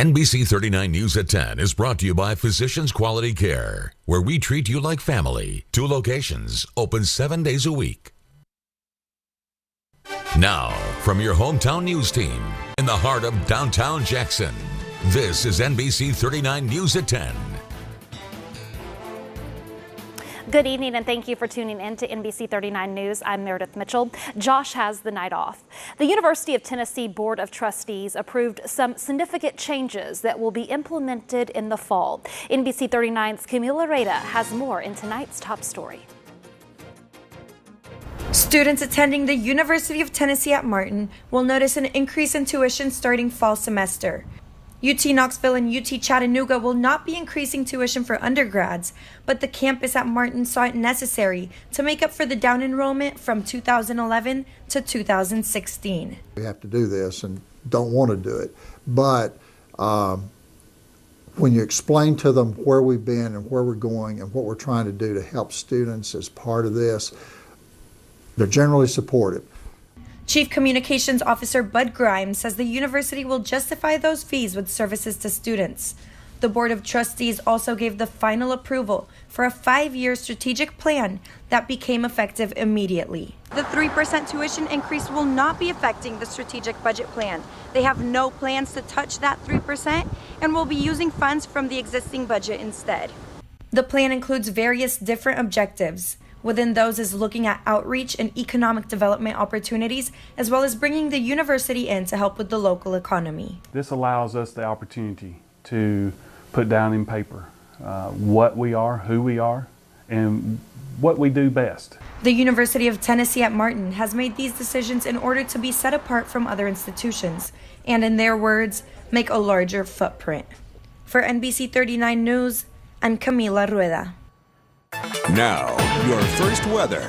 NBC 39 News at 10 is brought to you by Physicians Quality Care, where we treat you like family. 2 locations, open 7 days a week. Now, from your hometown news team in the heart of downtown Jackson, this is NBC 39 News at 10. Good evening and thank you for tuning in to NBC 39 News. I'm Meredith Mitchell. Josh has the night off. The University of Tennessee Board of Trustees approved some significant changes that will be implemented in the fall. NBC 39's Camila Reda has more in tonight's top story. Students attending the University of Tennessee at Martin will notice an increase in tuition starting fall semester. UT Knoxville and UT Chattanooga will not be increasing tuition for undergrads, but the campus at Martin saw it necessary to make up for the down enrollment from 2011 to 2016. We have to do this and don't want to do it, but when you explain to them where we've been and where we're going and what we're trying to do to help students as part of this, they're generally supportive. Chief Communications Officer Bud Grimes says the university will justify those fees with services to students. The Board of Trustees also gave the final approval for a 5-year strategic plan that became effective immediately. The 3% tuition increase will not be affecting the strategic budget plan. They have no plans to touch that 3% and will be using funds from the existing budget instead. The plan includes various different objectives. Within those is looking at outreach and economic development opportunities, as well as bringing the university in to help with the local economy. This allows us the opportunity to put down in paper what we are, who we are, and what we do best. The University of Tennessee at Martin has made these decisions in order to be set apart from other institutions, and in their words, make a larger footprint. For NBC 39 News, I'm Camila Rueda. Now, your first weather.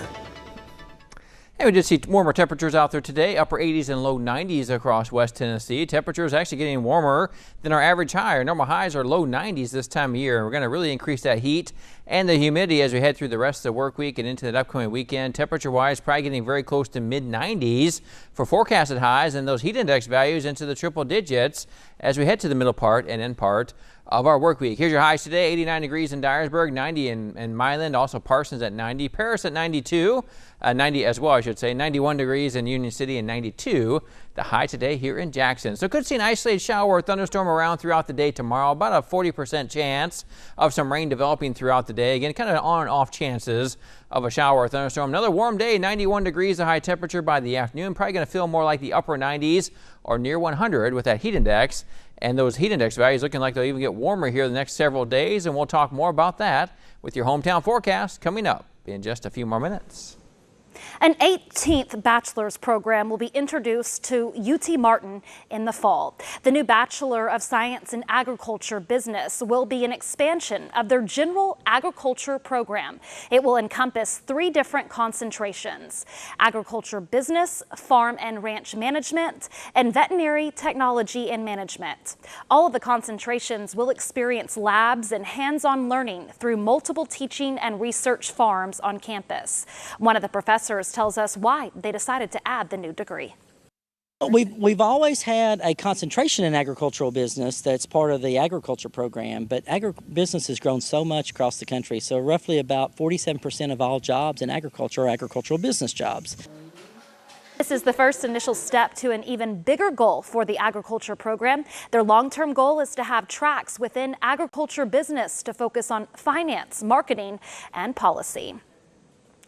Hey, we did see warmer temperatures out there today, upper 80s and low 90s across West Tennessee. Temperatures actually getting warmer than our average high. Our normal highs are low 90s this time of year. We're going to really increase that heat and the humidity as we head through the rest of the work week and into that upcoming weekend. Temperature-wise, probably getting very close to mid-90s for forecasted highs, and those heat index values into the triple digits as we head to the middle part and end part of our work week. Here's your highs today: 89 degrees in Dyersburg, 90 in Milan, also Parsons at 90, Paris at 92, 90 as well, I should say, 91 degrees in Union City, and 92 the high today here in Jackson. So could see an isolated shower or thunderstorm around throughout the day tomorrow, about a 40% chance of some rain developing throughout the day. Again, kind of on and off chances of a shower or thunderstorm. Another warm day, 91 degrees the high temperature by the afternoon, probably going to feel more like the upper 90s or near 100 with that heat index. And those heat index values looking like they'll even get warmer here the next several days, and we'll talk more about that with your hometown forecast coming up in just a few more minutes. An 18th bachelor's program will be introduced to UT Martin in the fall. The new Bachelor of Science in Agriculture Business will be an expansion of their general agriculture program. It will encompass 3 different concentrations: agriculture business, farm and ranch management, and veterinary technology and management. All of the concentrations will experience labs and hands-on learning through multiple teaching and research farms on campus. One of the professors tells us why they decided to add the new degree. We've always had a concentration in agricultural business that's part of the agriculture program, but agribusiness has grown so much across the country. So roughly about 47% of all jobs in agriculture are agricultural business jobs. This is the first initial step to an even bigger goal for the agriculture program. Their long-term goal is to have tracks within agriculture business to focus on finance, marketing, and policy.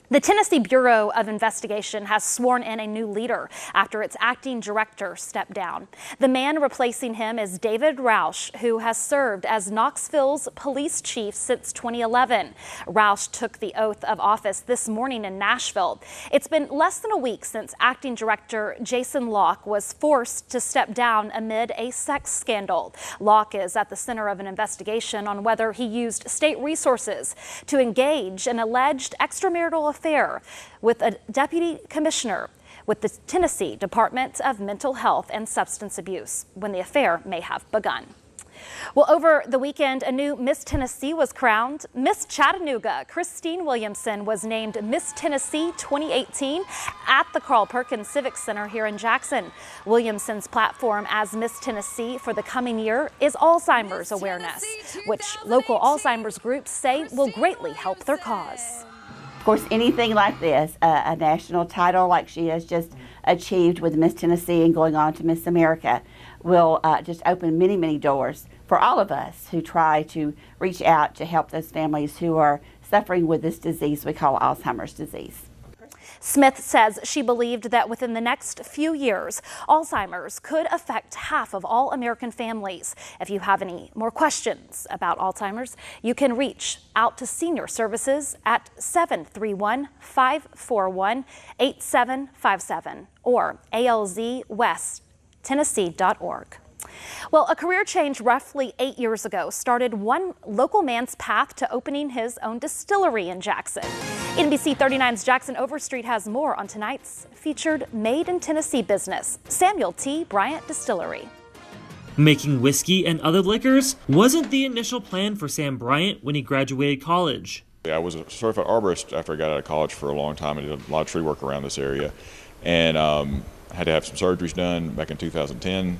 The Tennessee Bureau of Investigation has sworn in a new leader after its acting director stepped down. The man replacing him is David Roush, who has served as Knoxville's police chief since 2011. Roush took the oath of office this morning in Nashville. It's been less than a week since acting director Jason Locke was forced to step down amid a sex scandal. Locke is at the center of an investigation on whether he used state resources to engage in alleged extramarital affair with a deputy commissioner with the Tennessee Department of Mental Health and Substance Abuse when the affair may have begun. Well, over the weekend, a new Miss Tennessee was crowned. Miss Chattanooga, Christine Williamson, was named Miss Tennessee 2018 at the Carl Perkins Civic Center here in Jackson. Williamson's platform as Miss Tennessee for the coming year is Alzheimer's awareness, which local Alzheimer's groups say will greatly help their cause. Of course, anything like this, a national title like she has just achieved with Miss Tennessee and going on to Miss America, will just open many, many doors for all of us who try to reach out to help those families who are suffering with this disease we call Alzheimer's disease. Smith says she believed that within the next few years, Alzheimer's could affect half of all American families. If you have any more questions about Alzheimer's, you can reach out to Senior Services at 731-541-8757 or alzwesttennessee.org. Well, a career change roughly 8 years ago started one local man's path to opening his own distillery in Jackson. NBC 39's Jackson Overstreet has more on tonight's featured Made in Tennessee business, Samuel T Bryant Distillery. Making whiskey and other liquors wasn't the initial plan for Sam Bryant when he graduated college. I was a certified arborist after I got out of college for a long time. I did a lot of tree work around this area, and had to have some surgeries done back in 2010.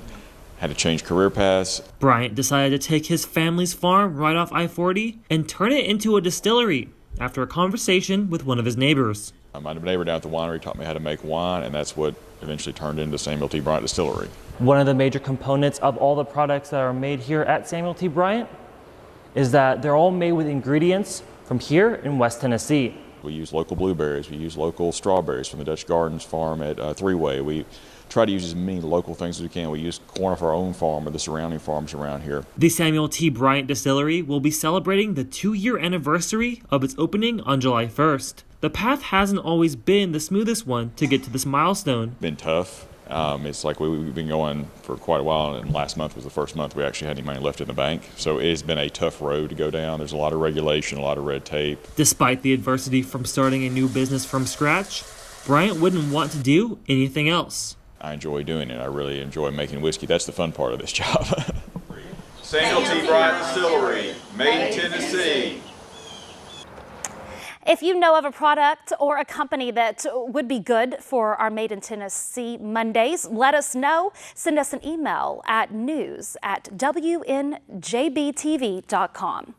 Had to change career paths. Bryant decided to take his family's farm right off I-40 and turn it into a distillery after a conversation with one of his neighbors. My neighbor down at the winery taught me how to make wine, and that's what eventually turned into Samuel T Bryant Distillery. One of the major components of all the products that are made here at Samuel T Bryant is that they're all made with ingredients from here in West Tennessee. We use local blueberries, we use local strawberries from the Dutch Gardens farm at Three-Way. We try to use as many local things as we can. We use corn off our own farm or the surrounding farms around here. The Samuel T Bryant Distillery will be celebrating the 2-year anniversary of its opening on July 1st. The path hasn't always been the smoothest one to get to this milestone. Been tough. It's like we've been going for quite a while, and last month was the first month we actually had any money left in the bank. So it has been a tough road to go down. There's a lot of regulation, a lot of red tape. Despite the adversity from starting a new business from scratch, Bryant wouldn't want to do anything else. I enjoy doing it. I really enjoy making whiskey. That's the fun part of this job. Samuel T Bryant Distillery, Made in Tennessee. If you know of a product or a company that would be good for our Made in Tennessee Mondays, let us know. Send us an email at news@WNJBTV.com.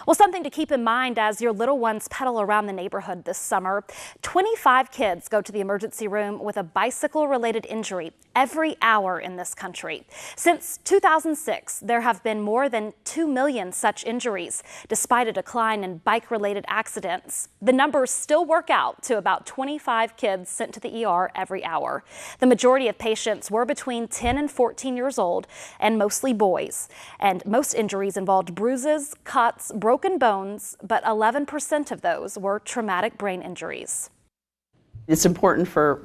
Well, something to keep in mind as your little ones pedal around the neighborhood this summer. 25 kids go to the emergency room with a bicycle-related injury every hour in this country. Since 2006, there have been more than 2 million such injuries, despite a decline in bike-related accidents. The numbers still work out to about 25 kids sent to the ER every hour. The majority of patients were between 10 and 14 years old, and mostly boys. And most injuries involved bruises, cuts, broken bones, but 11% of those were traumatic brain injuries. It's important for,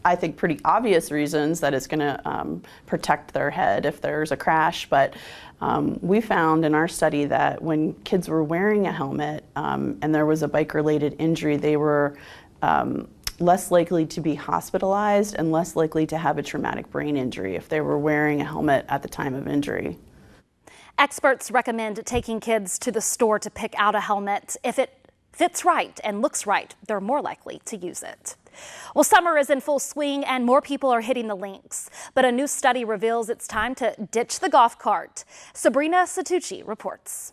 I think, pretty obvious reasons that it's going to protect their head if there's a crash, but we found in our study that when kids were wearing a helmet and there was a bike-related injury, they were less likely to be hospitalized and less likely to have a traumatic brain injury if they were wearing a helmet at the time of injury. Experts recommend taking kids to the store to pick out a helmet. If it fits right and looks right, they're more likely to use it. Well, summer is in full swing and more people are hitting the links. But a new study reveals it's time to ditch the golf cart. Sabrina Satucci reports.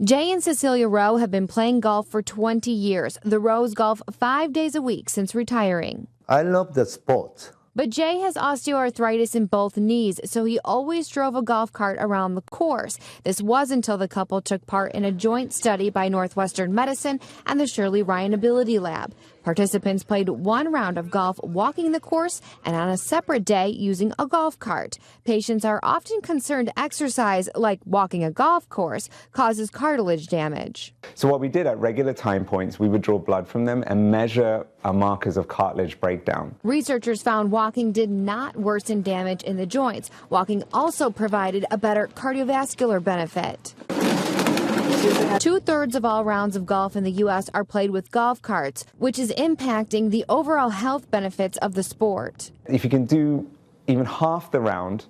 Jay and Cecilia Rowe have been playing golf for 20 years. The Rows golf 5 days a week since retiring. I love the sport. But Jay has osteoarthritis in both knees, so he always drove a golf cart around the course. This was until the couple took part in a joint study by Northwestern Medicine and the Shirley Ryan Ability Lab. Participants played one round of golf walking the course and on a separate day using a golf cart. Patients are often concerned exercise, like walking a golf course, causes cartilage damage. So what we did at regular time points, we would draw blood from them and measure markers of cartilage breakdown. Researchers found walking did not worsen damage in the joints. Walking also provided a better cardiovascular benefit. 2/3 of all rounds of golf in the U.S. are played with golf carts, which is impacting the overall health benefits of the sport. If you can do even half the round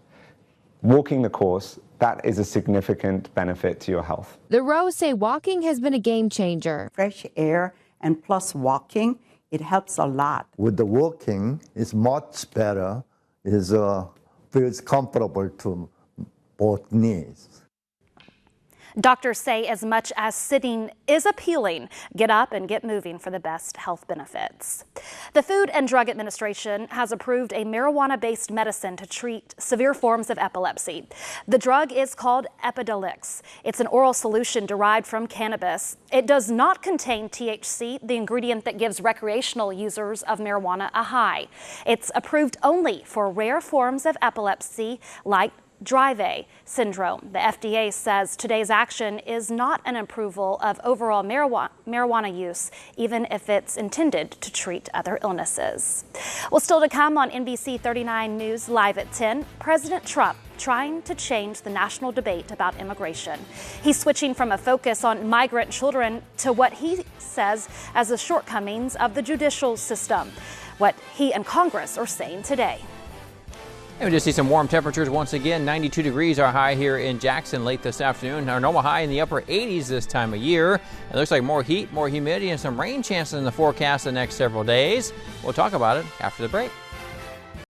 walking the course, that is a significant benefit to your health. The Rowe say walking has been a game changer. Fresh air and plus walking, it helps a lot. With the walking, it's much better. It feels comfortable to both knees. Doctors say as much as sitting is appealing, get up and get moving for the best health benefits. The Food and Drug Administration has approved a marijuana-based medicine to treat severe forms of epilepsy. The drug is called Epidiolex. It's an oral solution derived from cannabis. It does not contain THC, the ingredient that gives recreational users of marijuana a high. It's approved only for rare forms of epilepsy like Dravet syndrome. The FDA says today's action is not an approval of overall marijuana use, even if it's intended to treat other illnesses. Well, still to come on NBC 39 News Live at 10, President Trump trying to change the national debate about immigration. He's switching from a focus on migrant children to what he says as the shortcomings of the judicial system, what he and Congress are saying today. And we just see some warm temperatures once again. 92 degrees our high here in Jackson late this afternoon. Our normal high in the upper 80s this time of year. It looks like more heat, more humidity, and some rain chances in the forecast the next several days. We'll talk about it after the break.